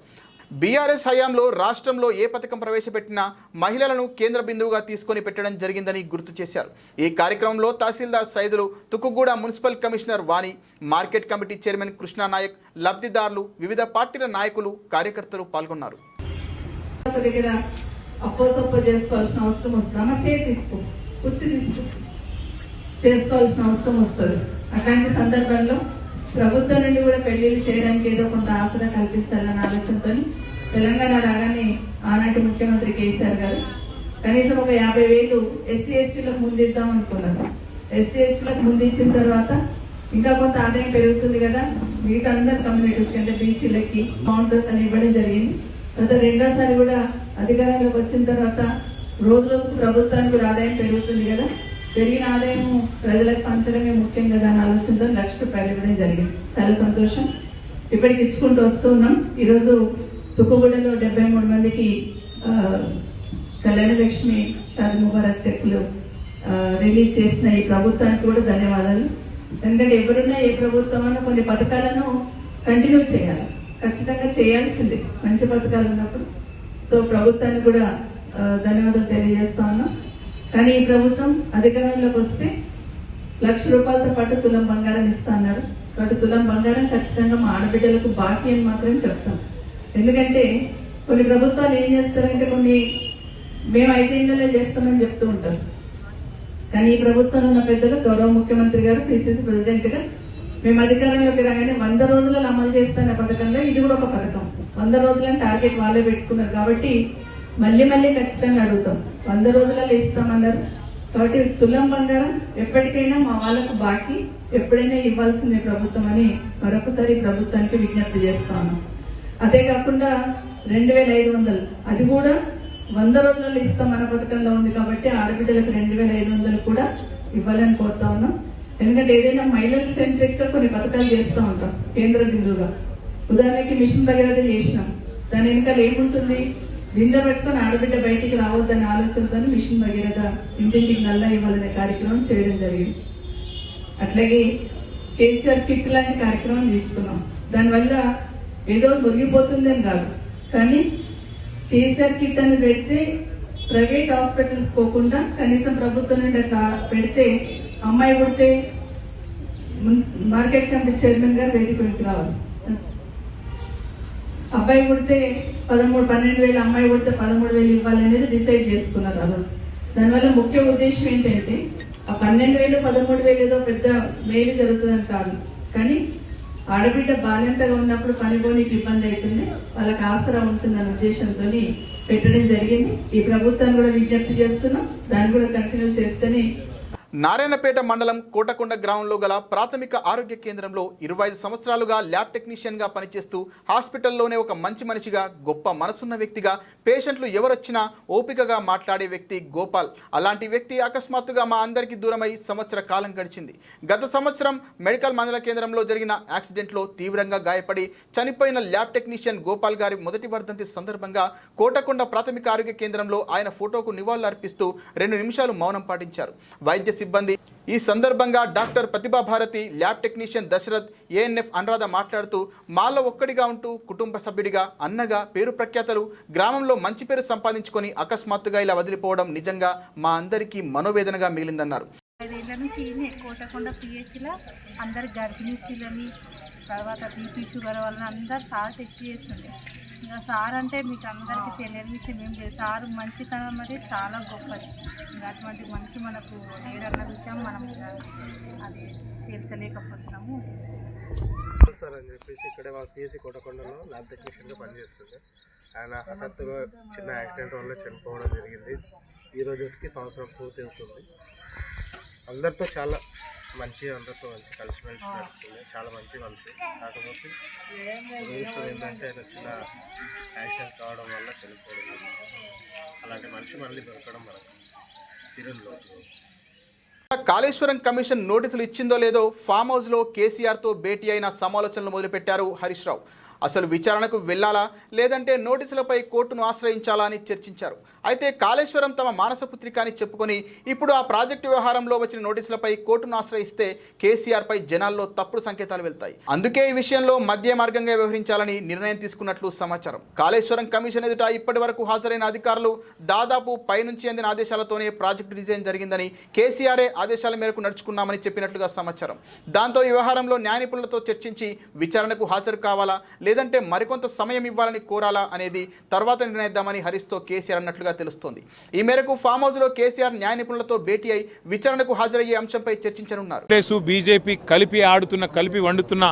Speaker 1: బీఆర్ఎస్ హయాంలో రాష్ట్రంలో ఏ పథకం ప్రవేశపెట్టినా మహిళలను కేంద్ర బిందువుగా తీసుకొని పెట్టడం జరిగిందని గుర్తు చేశారు. ఈ కార్యక్రమంలో తహసీల్దార్ సైదులు, తుక్కుగూడ మున్సిపల్ కమిషనర్ వాణి, మార్కెట్ కమిటీ చైర్మన్ కృష్ణానాయక్, లబ్ధిదారులు, వివిధ పార్టీల నాయకులు, కార్యకర్తలు పాల్గొన్నారు.
Speaker 8: చేసుకోవాల్సిన అవసరం వస్తుంది. అట్లాంటి సందర్భంలో ప్రభుత్వం నుండి కూడా పెళ్లిళ్ళు చేయడానికి ఏదో కొంత ఆసరా కల్పించాలన్న ఆలోచనతో తెలంగాణ రాగానే ఆనాటి ముఖ్యమంత్రి కేసీఆర్ గారు కనీసం ఒక 50,000 ఎస్సీ ఎస్టీలకు ముందిద్దాం అనుకున్నారు. ఎస్సీ ఎస్టీలకు ముందించిన తర్వాత ఇంకా కొంత ఆదాయం పెరుగుతుంది కదా, మిగతా అందరు కమ్యూనిటీస్ కంటే బీసీలకి బాగుంటుందని ఇవ్వడం జరిగింది. తర్వాత రెండోసారి కూడా అధికారంలోకి వచ్చిన తర్వాత రోజు రోజుకు ప్రభుత్వానికి కూడా ఆదాయం పెరుగుతుంది కదా, పెరిగిన ఆదాయం ప్రజలకు పంచడమే ముఖ్యం కదా అని ఆలోచనతో ₹1,00,000 ఇవ్వడం జరిగింది. చాలా సంతోషం. ఇప్పటికి ఇచ్చుకుంటూ వస్తూ ఉన్నాం. ఈరోజు తుక్కుగూడలో 73 మందికి కళ్యాణలక్ష్మి, షాదీ ముబారక్ చెక్కులు రిలీజ్ చేసిన ఈ ప్రభుత్వానికి కూడా ధన్యవాదాలు. ఎందుకంటే ఎవరున్నా ఏ ప్రభుత్వం అన్నా కొన్ని పథకాలను కంటిన్యూ చేయాలి, ఖచ్చితంగా చేయాల్సిందే మంచి పథకాలు ఉన్నప్పుడు. సో ప్రభుత్వానికి కూడా ధన్యవాదాలు తెలియజేస్తా ఉన్నాం. కానీ ఈ ప్రభుత్వం అధికారంలోకి వస్తే ₹1,00,000తో పాటు తులం బంగారం ఇస్తా అన్నారు. కాబట్టి తులం బంగారం ఖచ్చితంగా మా ఆడబిడ్డలకు బాకీ అని మాత్రం చెప్తాం. ఎందుకంటే కొన్ని ప్రభుత్వాలు ఏం చేస్తారంటే కొన్ని మేము 5 ఏళ్లలో చేస్తామని చెప్తూ ఉంటారు. కానీ ఈ ప్రభుత్వంలో ఉన్న పెద్దలు, గౌరవ ముఖ్యమంత్రి గారు, పిసిసి ప్రెసిడెంట్ గా మేము అధికారంలోకి రాగానే 100 రోజులలో అమలు చేస్తున్న పథకంలో ఇది కూడా ఒక పథకం. 100 రోజులని టార్గెట్ వాళ్ళే పెట్టుకున్నారు. కాబట్టి మళ్ళీ మళ్ళీ ఖచ్చితంగా అడుగుతాం, 100 రోజులలో ఇస్తామన్నారు. కాబట్టి తులం బంగారం ఎప్పటికైనా మా వాళ్ళకు బాకీ, ఎప్పుడైనా ఇవ్వాల్సిందే ప్రభుత్వం అని మరొకసారి ప్రభుత్వానికి విజ్ఞప్తి చేస్తాను. అదే కాకుండా 2,500 అది కూడా 100 రోజులలో ఇస్తామన్న పథకంలో ఉంది. కాబట్టి ఆడబిడ్డలకు 2,500 కూడా ఇవ్వాలని కోరుతా ఉన్నాం. ఎందుకంటే ఏదైనా మహిళల సెంట్రిక్ గా కొన్ని పథకాలు చేస్తూ ఉంటాం కేంద్ర బిందువుగా. ఉదాహరణకి మిషన్ భగీరథ చేసినాం, దాని వెనకాల ఏముంటుంది, బిందె పెట్టుకుని ఆడబిడ్డ బయటికి రావద్దనే ఆలోచనతో మిషన్ భగీరథ ఇంటింటికి నల్లా ఇవ్వాలనే కార్యక్రమం చేయడం జరిగింది. అట్లాగే కేసీఆర్ కిట్ లాంటి కార్యక్రమం తీసుకున్నాం. దానివల్ల ఏదో మురిగిపోతుందని కాదు, కానీ కేసీఆర్ కిట్ అని పెడితే ప్రైవేట్ హాస్పిటల్స్ పోకుండా కనీసం ప్రభుత్వం నుండి అట్లా పెడితే అమ్మాయి పుడితే మార్కెట్ కమిటీ చైర్మన్ గారు వేదికకి రావాలి, అబ్బాయి పుడితే 12,000, అమ్మాయి పుడితే 13,000 ఇవ్వాలనేది డిసైడ్ చేసుకున్నారు ఆ రోజు. దానివల్ల ముఖ్య ఉద్దేశం ఏంటంటే ఆ 12,000 13,000 ఏదో పెద్ద మేలు జరుగుతుందని కాదు, కానీ ఆడబిడ్డ బాధ్యతగా ఉన్నప్పుడు పనిపోనికి ఇబ్బంది అవుతుంది, వాళ్ళకి ఆసరా ఉంటుందన్న ఉద్దేశంతో పెట్టడం జరిగింది. ఈ ప్రభుత్వాన్ని కూడా విజ్ఞప్తి చేస్తున్నాం, దాన్ని కూడా కంటిన్యూ చేస్తేనే.
Speaker 1: నారాయణపేట మండలం కోటకొండ గ్రామంలో గల ప్రాథమిక ఆరోగ్య కేంద్రంలో 25 సంవత్సరాలుగా ల్యాబ్ టెక్నీషియన్గా పనిచేస్తూ హాస్పిటల్లోనే ఒక మంచి మనిషిగా, గొప్ప మనసున్న వ్యక్తిగా, పేషెంట్లు ఎవరొచ్చినా ఓపికగా మాట్లాడే వ్యక్తి గోపాల్. అలాంటి వ్యక్తి అకస్మాత్తుగా మా అందరికీ దూరమై సంవత్సర కాలం గడిచింది. గత సంవత్సరం మెడికల్ మండల కేంద్రంలో జరిగిన యాక్సిడెంట్లో తీవ్రంగా గాయపడి చనిపోయిన ల్యాబ్ టెక్నీషియన్ గోపాల్ గారి మొదటి వర్ధంతి సందర్భంగా కోటకొండ ప్రాథమిక ఆరోగ్య కేంద్రంలో ఆయన ఫోటోకు నివాళులర్పిస్తూ 2 నిమిషాలు మౌనం పాటించారు వైద్య సిబ్బంది. ఈ సందర్భంగా doctor Pratibha Bharati, lab technician Dasharath, ANF Anuradha మాట్లాడుతూ మాలో ఒక్కడిగా ఉంటూ కుటుంబ సభ్యుడిగా, అన్నగా పేరు ప్రఖ్యాతలు, గ్రామంలో మంచి పేరు సంపాదించుకొని అకస్మాత్తుగా ఇలా వదిలిపోవడం నిజంగా మా అందరికీ మనోవేదనగా మిగిలిందన్నారు.
Speaker 9: 5 ఏళ్ల నుంచి కోటకొండ పిహెచ్లో అందరు గర్భిణీ స్త్రీలని, తర్వాత బీపీ షుగర్ వలన అందరు సార్ టెస్ట్ చేస్తుండే. ఇంకా సార్ అంటే మీకు అందరికీ తెలియని విషయం ఏం లేదు, సార్ మంచితనం అనేది చాలా గొప్పది. ఇంకా అటువంటి మనిషి మనకు లేడన్న విషయం మనం అది తీర్చలేకపోతున్నాము.
Speaker 5: సార్ అని చెప్పేసి ఇక్కడే మా పిఎస్సి కోటకొండలో ల్యాబ్ టెక్నీషియన్గా పనిచేస్తుంది. ఆయన హఠాత్తుగా చిన్న యాక్సిడెంట్ వల్ల చనిపోవడం జరిగింది. ఈ రోజుకి సంవత్సరం పూర్తి అవుతుంది. అందరితో చాలా అందరితో మంచి కలిసిమెలిసి నడుస్తుంది, చాలా మంచి మనిషి. కాకపోతే దురదృష్టం ఏంటంటే ఆయన చిన్న యాక్సిడెంట్ కావడం వల్ల చనిపోవడం. అలాంటి మనిషి మళ్ళీ దొరకడం మనకు తిరుల్లో.
Speaker 1: కాళేశ్వరం కమిషన్ నోటీసులు ఇచ్చిందో లేదో ఫామ్ హౌస్లో కేసీఆర్తో భేటీ అయిన సమాలోచనలు మొదలుపెట్టారు హరీష్ రావు. అసలు విచారణకు వెళ్లాలా లేదంటే నోటీసులపై కోర్టును ఆశ్రయించాలా అని చర్చించారు. అయితే కాళేశ్వరం తమ మానసపుత్రిక అని చెప్పుకొని ఇప్పుడు ఆ ప్రాజెక్టు వ్యవహారంలో వచ్చిన నోటీసులపై కోర్టును ఆశ్రయిస్తే కేసీఆర్పై జనాల్లో తప్పుడు సంకేతాలు వెళ్తాయి. అందుకే ఈ విషయంలో మధ్య మార్గంగా వ్యవహరించాలని నిర్ణయం తీసుకున్నట్లు సమాచారం. కాళేశ్వరం కమిషన్ ఎదుట ఇప్పటి వరకు హాజరైన అధికారులు దాదాపు పైనుంచి అందిన ఆదేశాలతోనే ప్రాజెక్టు డిజైన్ జరిగిందని, కేసీఆర్ఏ ఆదేశాల మేరకు నడుచుకున్నామని చెప్పినట్లుగా సమాచారం. దాంతో ఈ వ్యవహారంలో న్యాయ నిపుణులతో చర్చించి విచారణకు హాజరు కావాలా లేదంటే మరికొంత సమయం ఇవ్వాలని కోరాలా అనేది తర్వాత నిర్ణయిద్దామని హరీష్తో కేసీఆర్ అన్నట్లుగా తెలుస్తోంది. ఈ మేరకు ఫామ్ హౌస్ లో కేసీఆర్ న్యాయ నిపుణులతో భేటీ అయి విచారణకు హాజరయ్యే అంశంపై చర్చించనున్నారు.
Speaker 10: బీజేపీ కలిపి వండుతున్న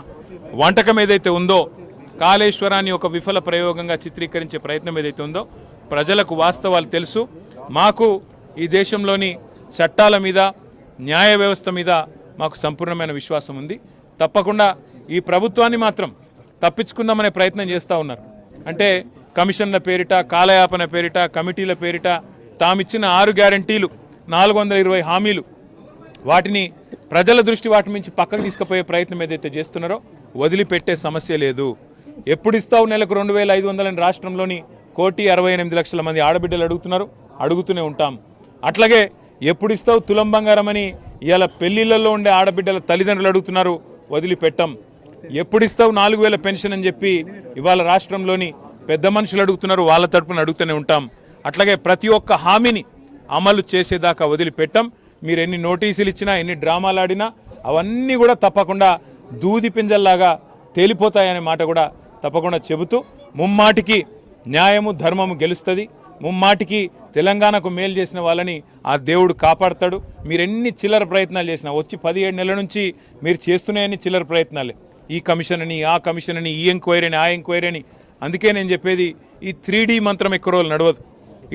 Speaker 10: వంటకం ఏదైతే ఉందో, కాళేశ్వరాన్ని ఒక విఫల ప్రయోగంగా చిత్రీకరించే ప్రయత్నం ఏదైతే ఉందో, ప్రజలకు వాస్తవాలు తెలుసు. మాకు ఈ దేశంలోని చట్టాల మీద, న్యాయ వ్యవస్థ మీద మాకు సంపూర్ణమైన విశ్వాసం ఉంది. తప్పకుండా ఈ ప్రభుత్వాన్ని మాత్రం తప్పించుకుందామనే ప్రయత్నం చేస్తూ ఉన్నారు. అంటే కమిషన్ల పేరిట, కాలయాపన పేరిట, కమిటీల పేరిట తామిచ్చిన 6 గ్యారంటీలు, 420 హామీలు, వాటిని ప్రజల దృష్టి వాటి నుంచి పక్కకు తీసుకుపోయే ప్రయత్నం ఏదైతే చేస్తున్నారో వదిలిపెట్టే సమస్య లేదు. ఎప్పుడు ఇస్తావు నెలకు 2,500 రాష్ట్రంలోని 1,68,00,000 మంది ఆడబిడ్డలు అడుగుతూనే ఉంటాం. అట్లాగే ఎప్పుడు ఇస్తావు తులం బంగారం అని ఇవాళ పెళ్లిళ్లలో ఉండే ఆడబిడ్డల తల్లిదండ్రులు అడుగుతున్నారు, వదిలిపెట్టాం. ఎప్పుడిస్తావు 4,000 పెన్షన్ అని చెప్పి ఇవాళ రాష్ట్రంలోని పెద్ద మనుషులు అడుగుతున్నారు, వాళ్ళ తరపున అడుగుతూనే ఉంటాం. అట్లాగే ప్రతి ఒక్క హామీని అమలు చేసేదాకా వదిలిపెట్టాం. మీరు ఎన్ని నోటీసులు ఇచ్చినా, ఎన్ని డ్రామాలు ఆడినా అవన్నీ కూడా తప్పకుండా దూది పింజల్లాగా తేలిపోతాయనే మాట కూడా తప్పకుండా చెబుతూ, ముమ్మాటికి న్యాయము ధర్మము గెలుస్తుంది. ముమ్మాటికి తెలంగాణకు మేలు చేసిన వాళ్ళని ఆ దేవుడు కాపాడతాడు. మీరు ఎన్ని చిల్లర ప్రయత్నాలు చేసినా, వచ్చి 17 నెలల నుంచి మీరు చేస్తున్నాయని చిల్లర ప్రయత్నాలే. ఈ కమిషన్ అని, ఆ కమిషన్ అని, ఈ ఎంక్వైరీ అని, ఆ ఎంక్వైరీ అని. అందుకే నేను చెప్పేది, ఈ 3D మంత్రం ఎక్కువ రోజులు నడవదు.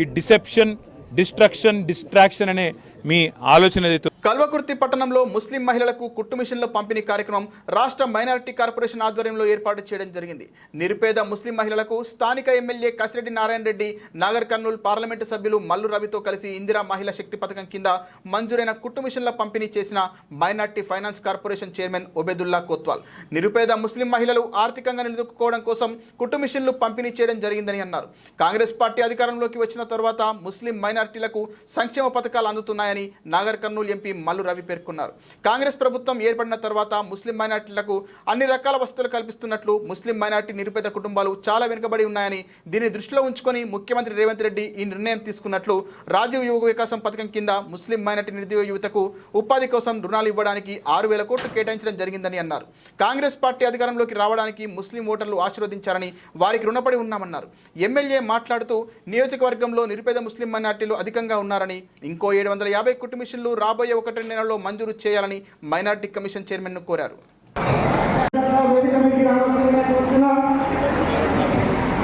Speaker 10: ఈ డిసెప్షన్, డిస్ట్రాక్షన్ అనే మీ ఆలోచన ఏదైతే.
Speaker 1: కల్వకుర్తి పట్టణంలో ముస్లిం మహిళలకు కుట్టు మిషన్ల పంపిణీ కార్యక్రమం రాష్ట్ర మైనారిటీ కార్పొరేషన్ ఆధ్వర్యంలో ఏర్పాటు చేయడం జరిగింది. నిరుపేద ముస్లిం మహిళలకు స్థానిక ఎమ్మెల్యే కసిరెడ్డి నారాయణ రెడ్డి, నాగర్ కర్నూలు పార్లమెంటు సభ్యులు మల్లు రవితో కలిసి ఇందిరా మహిళా శక్తి పథకం కింద మంజూరైన కుట్టు మిషన్ల పంపిణీ చేసిన minority finance corporation chairman Obedullah Kotwal, నిరుపేద ముస్లిం మహిళలు ఆర్థికంగా నిలదొక్కుకోవడం కోసం కుట్టు మిషన్లు పంపిణీ చేయడం జరిగిందని అన్నారు. కాంగ్రెస్ పార్టీ అధికారంలోకి వచ్చిన తర్వాత ముస్లిం మైనారిటీలకు సంక్షేమ పథకాలు అందుతున్నాయని నాగర్ కర్నూలు ఎంపీ మల్లు రవి పేర్కొన్నారు. కాంగ్రెస్ ప్రభుత్వం ఏర్పడిన తర్వాత ముస్లిం మైనారిటీలకు అన్ని రకాల వసతులు కల్పిస్తున్నట్లు, ముస్లిం మైనారిటీ నిరుపేద కుటుంబాలు చాలా వెనుకబడి ఉన్నాయని, దీన్ని దృష్టిలో ఉంచుకొని ముఖ్యమంత్రి రేవంత్ రెడ్డి ఈ నిర్ణయం తీసుకున్నట్లు, రాజీవ్ యువ వికాసం పథకం కింద ముస్లిం మైనారిటీ నిరుద్యోగ యువతకు ఉపాధి కోసం రుణాలు ఇవ్వడానికి 6,000 కోట్లు కేటాయించడం జరిగిందని అన్నారు. కాంగ్రెస్ పార్టీ అధికారంలోకి రావడానికి ముస్లిం ఓటర్లు ఆశీర్వదించారని, వారికి రుణపడి ఉన్నామన్నారు. ఎమ్మెల్యే మాట్లాడుతూ నియోజకవర్గంలో నిరుపేద ముస్లిం మైనారిటీలు అధికంగా ఉన్నారని, ఇంకో 750 కుట్టు మిషన్లు రాబోయే 1 నెలలో మంజూరు చేయాలని మైనార్టీ కమిషన్ చైర్మన్ను కోరారు.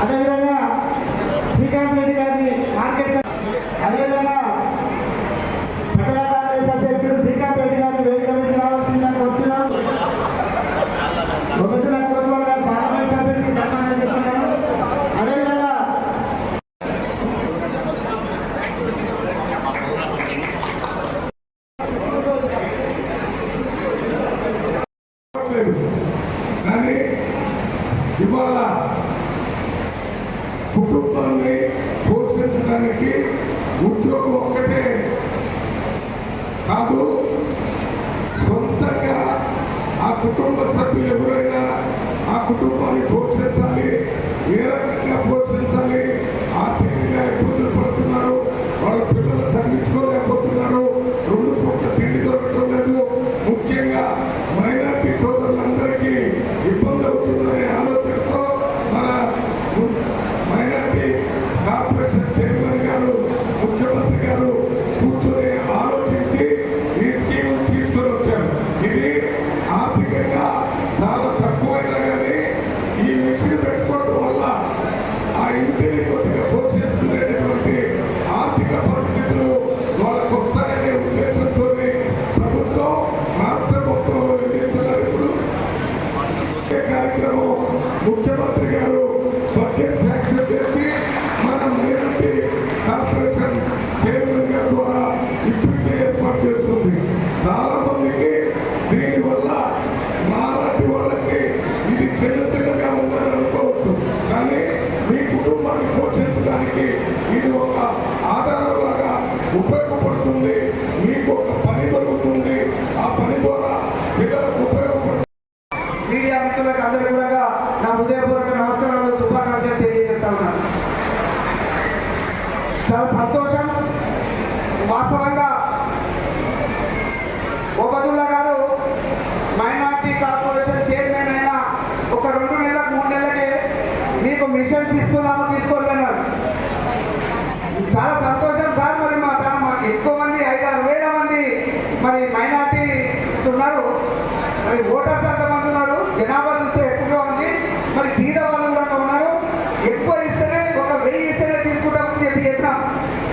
Speaker 2: అదేవిధంగా శ్రీకాంత్ రెడ్డి గారిని మార్కెట్ అదేవిధంగా అధ్యక్షుడు శ్రీకాంత్ రెడ్డి గారిని వేదిక కమిటీకి రావాల్సిందని కోరుతున్నాం. 1 లక్షల రూపాయలు గారు పార్లమెంట్ సభ్యుడికి సన్మానం చేస్తున్నాను. అదేవిధంగా
Speaker 11: కానీ ఇవాళ కుటుంబాన్ని పోషించడానికి ఉద్యోగం ఒక్కటే కాదు, సొంతంగా ఆ కుటుంబ సభ్యులు ఎవరైనా ఆ కుటుంబాన్ని పోషించాలి. ఏ రకంగా పోషించాలి? ఆర్థికంగా ఇబ్బందులు పడుతున్నారు, వాళ్ళ పిల్లలు చదివించుకోలేకపోతున్నారు, 2 పూట్ల తిండి దొరకడం లేదు. ముఖ్యంగా మైనార్టీ సోదరులందరికీ ఇబ్బంది అవుతుందనే ఆలోచనతో మన మైనార్టీ కార్పొరేషన్ చైర్మన్ గారు, ముఖ్యమంత్రి గారు కూర్చొని ఆలోచించి ఈ స్కీమ్ తీసుకొని వచ్చారు. ఇది ఆర్థికంగా చాలా తక్కువైనా కానీ ఈ మిషన్ పెట్టుకోవడం వల్ల ఆ ఇంటిని కొద్దిగా పోషించుకునేటటువంటి ఆర్థిక పరిస్థితులు వాళ్ళకు వస్తాయనే ఉద్దేశంతో ప్రభుత్వం రాష్ట్ర మొత్తంలో నిర్ణయిస్తున్నారు. ఇప్పుడు కార్యక్రమం ముఖ్యమంత్రి గారు బడ్జెట్ శాంక్షన్ చేసి మనం మైనార్టీ కార్పొరేషన్ చైర్మన్ గారి ద్వారా ఇప్పించే ఏర్పాటు చేస్తుంది. చాలా మందికి దీనివల్ల నాలాంటి వాళ్ళకి ఇది చిన్నగా ఉందని అనుకోవచ్చు, కానీ మీ కుటుంబాన్ని పోషించడానికి ఇది ఒక ఆధారంలాగా ఉపయోగపడుతుంది. మీకు ఒక పని దొరుకుతుంది, ఆ పని ద్వారా పిల్లలకు ఉపయోగపడుతుంది.
Speaker 2: మీడియా మిత్రులకు అందరూ కూడా నా హృదయపూర్వక నమస్కారాలు, శుభాకాంక్షలు తెలియజేస్తా ఉన్నాను. చాలా సంతోషం. వాస్తవంగా ఓబదుల్లా గారు మైనార్టీ కార్పొరేషన్ చైర్మన్ అయిన ఒక 2 నెలలకు 3 నెలలకే మీకు మిషన్స్ ఇస్తున్నాము తీసుకోలేన్నారు. చాలా సంతోషం సార్. మరి మాకు ఎక్కువ మంది 5-6 వేల మంది మరి మైనార్టీస్ ఉన్నారు, మరి ఓటర్స్ ఎంతమంది ఉన్నారు, జనాభా చూస్తే ఎక్కువగా ఉంది. మరి బీద వాళ్ళు కూడా ఉన్నారు. ఎక్కువ ఇస్తేనే ఒక 1000 ఇస్తేనే తీసుకుంటామని చెప్పినాం.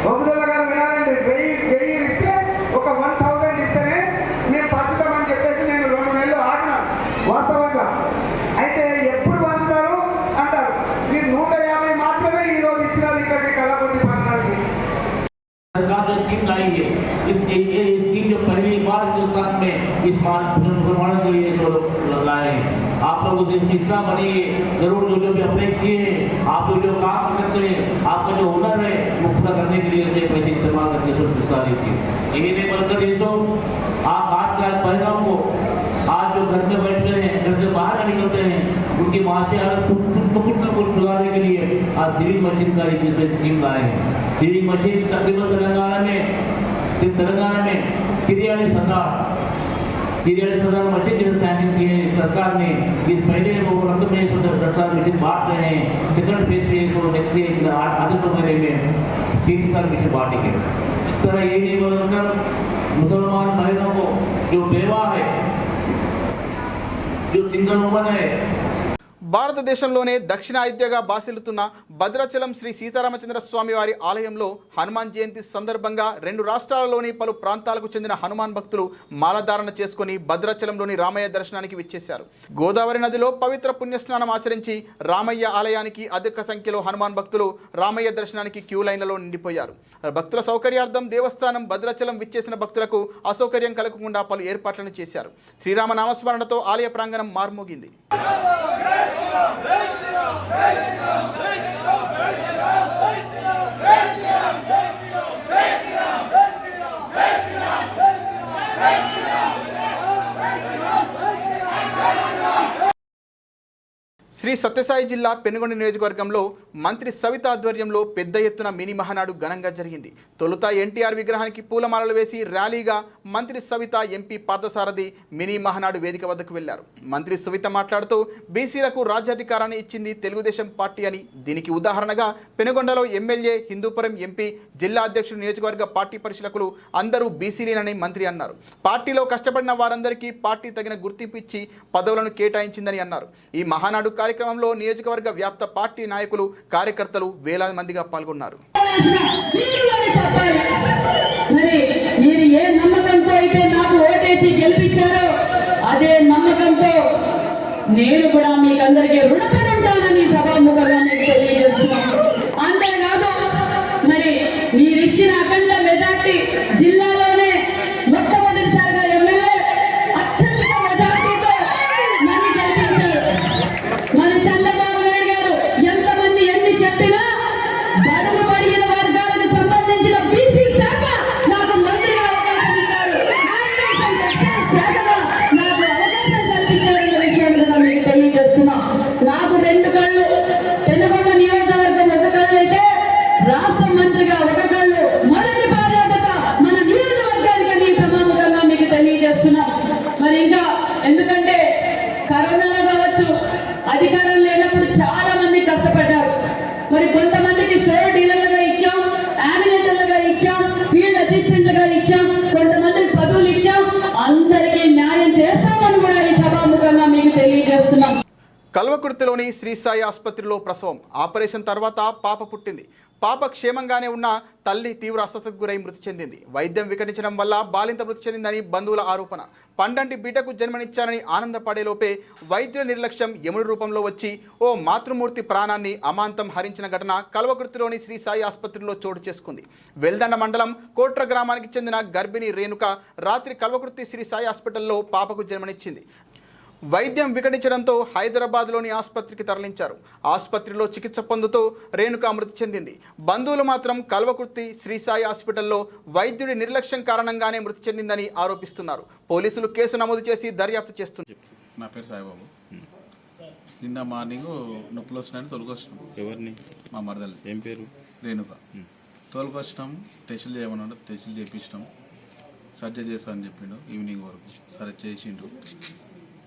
Speaker 2: ఓబదుల్లా గారు వినాలండి, 1000 ఇస్తే ఒక 1000 ఇస్తేనే మేము పంచుతామని చెప్పేసి నేను 2 నెలలు ఆడినాను వాస్తవంగా. అయితే ఎప్పుడు పంచుతారు అంటారు. మీరు 150 మాత్రమే ఈరోజు ఇచ్చినారు ఇక్కడికి కళాకొండి పట్టణానికి.
Speaker 12: सरकार जो स्कीम लाई है, इस स्कीम जो पहली बार हिंदुस्तान में इस पुनर्निर्माण के लिए जो लाए हैं, आप लोग उस हिस्सा बनिए जरूर। जो भी अप्लाई किए हैं, आप लोग जो काम करते हैं, आपका जो हुनर है वो पूरा करने के लिए पैसे इस्तेमाल करके हिस्सा लीजिए। यही नहीं बनकर देशों आप आज के परिणाम को आज जो घर में बैठते हैं, घर से बाहर निकलते हैं, उनकी मानसिक हालत कुछ न कुछ सुधारने के लिए आज सीलिंग मशीन का स्कीम लाए हैं। सीलिंग मशीन तकरीबन तेलंगाना में 43,000 मशीन जो सैंक्शन की है सरकार ने। इस महीने वो अंत में सरकार मशीन बांट रहे हैं। सेकंड फेज में नेक्स्ट आधे महीने में 3,000 मशीन बांटेंगे। इस तरह ये नहीं बोलकर मुसलमान महिलाओं को जो बेवा है, जो सिंगल वुमन है,
Speaker 1: భారతదేశంలోనే దక్షిణాదిత్యగా బాసిల్లుతున్న భద్రాచలం శ్రీ సీతారామచంద్ర స్వామి వారి ఆలయంలో హనుమాన్ జయంతి సందర్భంగా 2 రాష్ట్రాలలోని పలు ప్రాంతాలకు చెందిన హనుమాన్ భక్తులు మాలధారణ చేసుకుని భద్రాచలంలోని రామయ్య దర్శనానికి విచ్చేశారు. గోదావరి నదిలో పవిత్ర పుణ్యస్నానం ఆచరించి రామయ్య ఆలయానికి అధిక సంఖ్యలో హనుమాన్ భక్తులు రామయ్య దర్శనానికి క్యూ లైన్లలో నిండిపోయారు. భక్తుల సౌకర్యార్థం దేవస్థానం భద్రాచలం విచ్చేసిన భక్తులకు అసౌకర్యం కలగకుండా పలు ఏర్పాట్లను చేశారు. శ్రీరామ నామస్మరణతో ఆలయ ప్రాంగణం మార్మోగింది. శ్రీ సత్యసాయి జిల్లా పెనుగొండ నియోజకవర్గంలో మంత్రి సవిత ఆధ్వర్యంలో పెద్ద ఎత్తున మినీ మహానాడు ఘనంగా జరిగింది. తొలుత ఎన్టీఆర్ విగ్రహానికి పూలమాలలు వేసి ర్యాలీగా మంత్రి సవిత, ఎంపీ పార్థసారథి మినీ మహానాడు వేదిక వద్దకు వెళ్లారు. మంత్రి సవిత మాట్లాడుతూ బీసీలకు రాజ్యాధికారాన్ని ఇచ్చింది తెలుగుదేశం పార్టీ అని, దీనికి ఉదాహరణగా పెనుగొండలో ఎమ్మెల్యే, హిందూపురం ఎంపీ, జిల్లా అధ్యక్షుడు, నియోజకవర్గ పార్టీ పరిశీలకులు అందరూ బీసీలేనని మంత్రి అన్నారు. పార్టీలో కష్టపడిన వారందరికీ పార్టీ తగిన గుర్తింపు ఇచ్చి పదవులను కేటాయించిందని అన్నారు. ఈ మహానాడు కార్యక్రమంలో నియోజకవర్గ వ్యాప్త పార్టీ నాయకులు, కార్యకర్తలు వేలాది మందిగా పాల్గొన్నారు.
Speaker 13: మీరు ఏ నమ్మకంతో అయితే నాకు ఓటేసి గెలిపించారో అదే నమ్మకంతో నేను కూడా మీకందరికీ రుణపడి ఉంటానని సభాముఖంగా మీకు తెలియజేస్తున్నాను. అంతేకాదు మరి మీరిచ్చిన అఖండ మెజార్టీ, జిల్లాలోనే మొట్టమొదటిసారిగా ఎమ్మెల్యే అత్యధిక మెజార్టీతో నన్ను గెలిపించారు. మరి చంద్రబాబు నాయుడు గారు ఎంతమంది ఎన్ని చెప్పినా బడుగు బడిగిన వర్గాలకు సంబంధించిన బీసీ శాఖ నాకు మంత్రిగా అవకాశం ఇచ్చారు. శాఖగా నాకు అవకాశం కల్పించారన్న విషయాన్ని కూడా మీకు తెలియజేస్తున్నా. నాకు 2 కళ్ళు, పెనుగొండ నియోజకవర్గం ఒక కళ్ళు అయితే రాష్ట్ర మంత్రిగా ఒక కళ్ళు. మొదటి బాధ్యత మన నియోజకవర్గానికి సమానంగా మీకు తెలియజేస్తున్నా. మరి ఇంకా ఎందుకంటే కరోనాలో కావచ్చు, అధికారం లేనప్పుడు చాలా మంది కష్టపడ్డారు. మరి కొంతమందికి స్టోర్ డీలర్లుగా ఇచ్చాం, యామినేటర్లుగా ఇచ్చాం, ఫీల్డ్ అసిస్టెంట్లుగా ఇచ్చాం, కొంతమందికి పదవులు ఇచ్చాం. అందరికీ న్యాయం చేస్తామని కూడా ఈ సభాముఖంగా మీకు తెలియజేస్తున్నాం.
Speaker 1: కల్వకుర్తిలోని శ్రీ సాయి ఆసుపత్రిలో ప్రసవం. ఆపరేషన్ తర్వాత పాప పుట్టింది. పాప క్షేమంగానే ఉన్న తల్లి తీవ్ర అస్వస్థతకు గురై మృతి చెందింది. వైద్యం వికటించడం వల్ల బాలింత మృతి చెందిందని బంధువుల ఆరోపణ. పండంటి బిడ్డకు జన్మనిచ్చారని ఆనందపడేలోపే వైద్యుల నిర్లక్ష్యం యముడి రూపంలో వచ్చి ఓ మాతృమూర్తి ప్రాణాన్ని అమాంతం హరించిన ఘటన కల్వకుర్తిలోని శ్రీ సాయి ఆసుపత్రిలో చోటు చేసుకుంది. వెల్దండ మండలం కోట్ర గ్రామానికి చెందిన గర్భిణి రేణుక రాత్రి కల్వకుర్తి శ్రీ సాయి హాస్పిటల్లో పాపకు జన్మనిచ్చింది. వైద్యం వికటించడంతో హైదరాబాద్లోని ఆసుపత్రికి తరలించారు. ఆసుపత్రిలో చికిత్స పొందుతూ రేణుక మృతి చెందింది. బంధువులు మాత్రం కల్వకుర్తి శ్రీ సాయి హాస్పిటల్లో వైద్యుడి నిర్లక్ష్యం కారణంగానే మృతి చెందిందని ఆరోపిస్తున్నారు. పోలీసులు కేసు నమోదు చేసి దర్యాప్తు చేస్తున్నారు.
Speaker 14: నా పేరు సాయిబాబు. నిన్న మార్నింగ్ నొప్పులు వస్తున్నాయని తొలగొచ్చినాం.
Speaker 3: ఎవరిని?
Speaker 14: మా మరదలు.
Speaker 3: ఏం పేరు?
Speaker 14: రేణుక. తోలుకొచ్చినాం, టెస్టులు చేయమన్నాడు, టెస్టులు చేయించినాం. సర్జరీ చేస్తానని చెప్పిండు ఈవినింగ్ వరకు. సరే చేసిండు.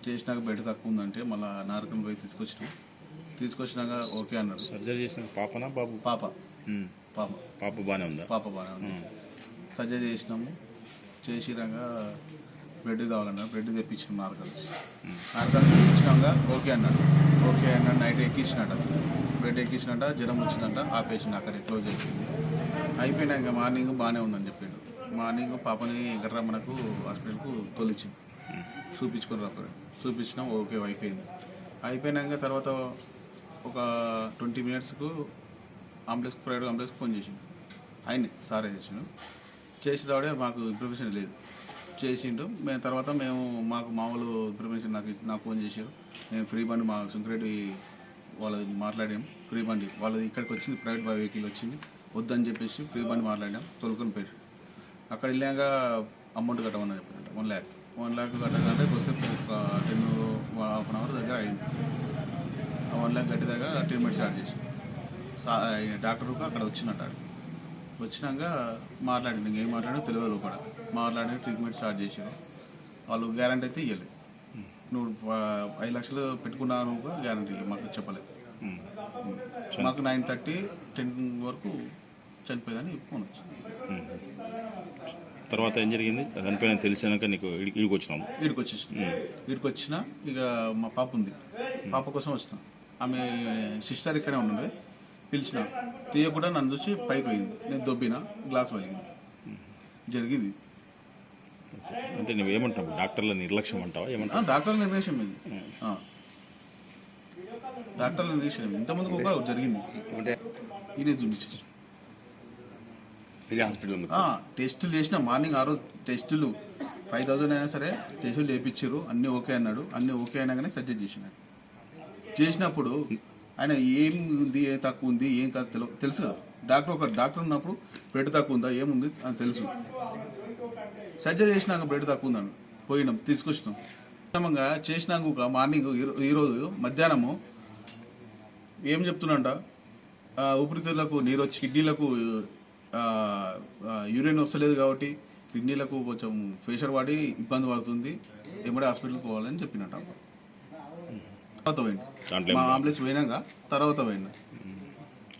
Speaker 14: చేసినాక బెడ్ తక్కువ ఉందంటే మళ్ళీ నారకం పోయి తీసుకొచ్చినాక ఓకే అన్నాడు.
Speaker 3: సర్జరీ చేసిన పాపనా బాబు?
Speaker 14: పాప. పాప.
Speaker 3: పాప బాగానే ఉందా?
Speaker 14: పాప బాగానే ఉంది. సర్జరీ చేసినాము. చేసినాక బెడ్ కావాలన్నారు. బెడ్ తెప్పించినాం. నారకం తెప్పించినాక ఓకే అన్నాడు. నైట్ ఎక్కించినట్ట, బెడ్ ఎక్కించినట్ట, జ్వరం వచ్చిందంట, ఆపేసిన అక్కడే క్లోజ్ అయిపోయింది. అయిపోయినాక మార్నింగ్ బాగానే ఉందని చెప్పిండు. మార్నింగ్ పాపని ఎక్కడ మనకు హాస్పిటల్కు తోలిచ్చింది. చూపించినాం. ఓకే అయిపోయింది. అయిపోయినాక తర్వాత ఒక 20 మినిట్స్కు ప్రైవేట్ అంబులెన్స్కి ఫోన్ చేసిండు. ఆయన్ని సారే చేసేవాడే మాకు ఇన్ఫర్మేషన్ లేదు. చేసిండు. మేము మాకు మామూలు ఇన్ఫర్మేషన్ నాకు ఫోన్ చేశారు. నేను ఫ్రీ బండి మా సుంకరెడ్డి వాళ్ళది మాట్లాడాం. ఫ్రీ బండి వాళ్ళది ఇక్కడికి వచ్చింది, ప్రైవేట్ వెహికల్ వచ్చింది. వద్దని చెప్పేసి ఫ్రీ బండి మాట్లాడాం. తొలుకొని పోయి అక్కడ వెళ్ళాక అమౌంట్ కట్టమని చెప్పారంట. 1 lakh కట్టాలంటే వస్తే ఒక 10-12 hours దగ్గర అయింది. 1 lakh కట్టి దగ్గర ట్రీట్మెంట్ స్టార్ట్ చేసి డాక్టర్ అక్కడ వచ్చినట్టు. వచ్చినాక మాట్లాడింది. ఇంకేం మాట్లాడినా తెలియదు. కూడా మాట్లాడి ట్రీట్మెంట్ స్టార్ట్ చేసారు. వాళ్ళు గ్యారంటీ అయితే ఇవ్వలేదు. నువ్వు 5 లక్షలు పెట్టుకున్నాను గ్యారంటీ మాకు చెప్పలేదు. మాకు 9:30-10 వరకు చనిపోయిందని ఫోన్ వచ్చింది.
Speaker 3: తర్వాత ఏం జరిగింది? చనిపోయిన తెలిసినాక నీకు ఇడికి వచ్చినాము.
Speaker 14: ఇడికి వచ్చిన ఇక మా పాప ఉంది. పాప కోసం వచ్చిన. ఆమె సిస్టర్ ఇక్కడే ఉన్నది. పిలిచిన తీయకుండా నన్ను చూసి పైకి పోయింది. నేను దొబ్బిన, గ్లాస్ వలిగింది. జరిగింది.
Speaker 3: అంటే నువ్వేమంటావు? డాక్టర్ల నిర్లక్ష్యం అంటావా? ఏమంటావు?
Speaker 14: డాక్టర్ల నిర్లక్ష్యం ఇది. డాక్టర్ల నిర్లక్ష్యం ఇంతకుముందు కూడా జరిగింది. ఇది చూపించి టెస్టులు చేసిన. మార్నింగ్ ఆ రోజు టెస్టులు 5,000 అయినా సరే టెస్టులు చేయించారు. అన్నీ ఓకే అన్నాడు. అన్నీ ఓకే అయినాకనే సర్జరీ చేసినాడు. చేసినప్పుడు ఆయన ఏం ఉంది, ఏం తక్కువ ఉంది, ఏం కాదు తెలుసు కదా. డాక్టర్ ఉన్నప్పుడు బ్లడ్ తక్కువ ఉందా, ఏముంది అని తెలుసు. సర్జరీ చేసినాక బ్లడ్ తక్కువ ఉందని పోయినాం, తీసుకొచ్చినాం. క్రమంగా చేసినాక మార్నింగ్ ఈరోజు మధ్యాహ్నము ఏం చెప్తున్నంట ఊపిరితిత్తులకు నీరు వచ్చి కిడ్నీలకు యూరిన్ వస్తలేదు కాబట్టి కిడ్నీలకు కొంచెం ప్రెషర్ పడి ఇబ్బంది పడుతుంది, ఎమ్మడే హాస్పిటల్కి పోవాలని చెప్పినట్ట. తర్వాత పోయింది మా అంబులెన్స్ పోయినాక తర్వాత పోయింది.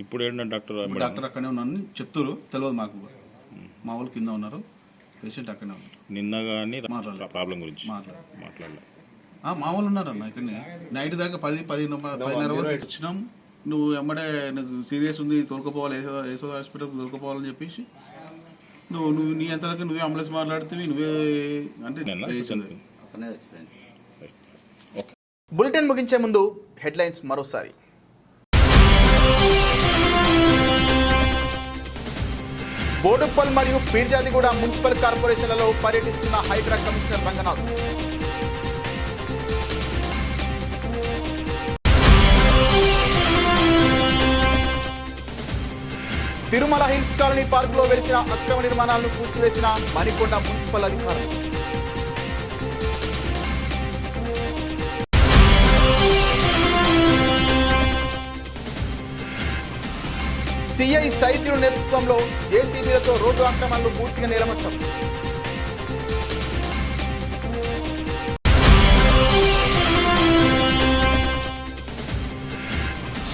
Speaker 15: ఇప్పుడు ఏంటంటే
Speaker 14: డాక్టర్ అక్కడనే ఉన్నాను చెప్తారు, తెలియదు మాకు. మా వాళ్ళు కింద ఉన్నారు, పేషెంట్ అక్కడనే ఉన్నారు.
Speaker 15: నిన్న కానీ ప్రాబ్లం గురించి
Speaker 14: మాట్లాడలే. మా వాళ్ళు ఉన్నారన్న ఇక్కడనే నైట్ దాకా 10-10:30 వరకు వచ్చినాం. నువ్వు ఎమ్మడే నీకు సీరియస్ ఉంది తోలుకుపోవాలి, యశోద హాస్పిటల్కి తోలుకుపోవాలని చెప్పేసి నువ్వు నీ అంతలకి నువ్వే అంబులెన్స్ మాట్లాడితే నువ్వే అంటే.
Speaker 1: బులెటిన్ ముగించే ముందు హెడ్లైన్స్ మరోసారి. బోడుప్పల్ మరియు పీర్జాదిగూడ మున్సిపల్ కార్పొరేషన్లలో పర్యటిస్తున్న Hydraa commissioner Ranganath. Tirumala hills colony పార్కులో వెలిసిన అక్రమ నిర్మాణాలను కూల్చివేసిన మణికొండ మున్సిపల్ అధికారులు. సిఐ సైద్యుల నేతృత్వంలో జేసీబీలతో రోడ్డు ఆక్రమణలు పూర్తిగా నిలమట్టం.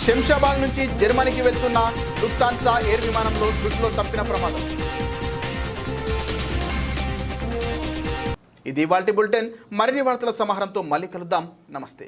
Speaker 1: శంషాబాద్ నుంచి జర్మనీకి వెళ్తున్న లుఫ్తాన్సా ఎయిర్ విమానంలో త్రుటిలో తప్పిన ప్రమాదం. ఇది ఇవాల్టి బులెటిన్. మరిన్ని వార్తల సమాహారంతో మళ్ళీ కలుద్దాం. నమస్తే.